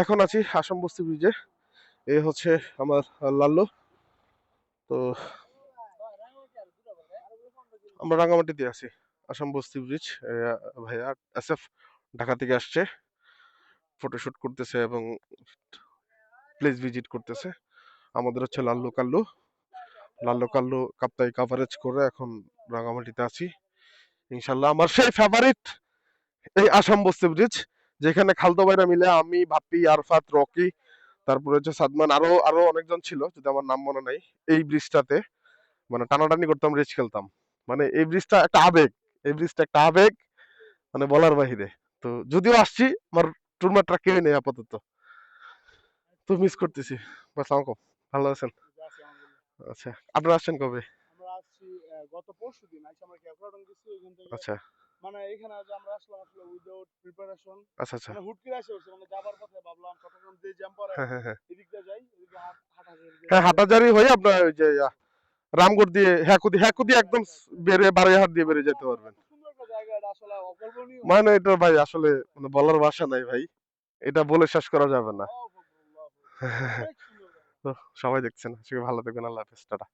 এখন আছি আসাম বস্তি ব্রিজে। এই হচ্ছে আমার লাল্লো। তো আমরা রাঙামাটিতে আছি, আসাম বস্তি ব্রিজ। ভাইয়া এসএফ ঢাকা থেকে আসছে, ফটোশুট করতেছে এবং প্লেস ভিজিট করতেছে। আমাদের হচ্ছে লাল্লু কাল্লু। লাল্লু কাল্লু কাপ্তাই কাভারেজ করে এখন রাঙামাটিতে আছি ইনশাল্লাহ। আমার সেই ফেভারিট এই আসাম বস্তি ব্রিজ, যেখানে খালতো ভাইরা মিলে আমি, বাপ্পি, আরফাত, রকি, তারপরে হচ্ছে সাদমান, আরো আরো অনেকজন ছিল, যদি আমার নাম মনে নাই। এই ব্রিজটাতে মানে টানাটানি করতাম, রেস খেলতাম। মানে এই ব্রিজটা একটা আবেগ, এই ব্রিজটা একটা আবেগ, মানে বলার বাহিরে। তো যদিও আসছি, আমার টুরমাটটা কেউ নেই আপাতত, তো মিস করতেছি। বাস আমাকে ভালো আছেন? আচ্ছা, আপনারা আসছেন কবে? আচ্ছা আচ্ছা আচ্ছা। হ্যাঁ হ্যাঁ হ্যাঁ হ্যাঁ, হাটাজারি হয়ে আপনার ওই যে রামগড় দিয়ে হ্যাকুদি একদম বেড়ে বারাইহাট দিয়ে বেড়ে যেতে পারবেন। মানে এটা ভাই আসলে মানে বলার ভাষা নাই ভাই, এটা বলে শেষ করা যাবে না। তো সবাই দেখছেন, আজকে ভালো থাকবেন, আল্লাহ হাফেজ, টাটা।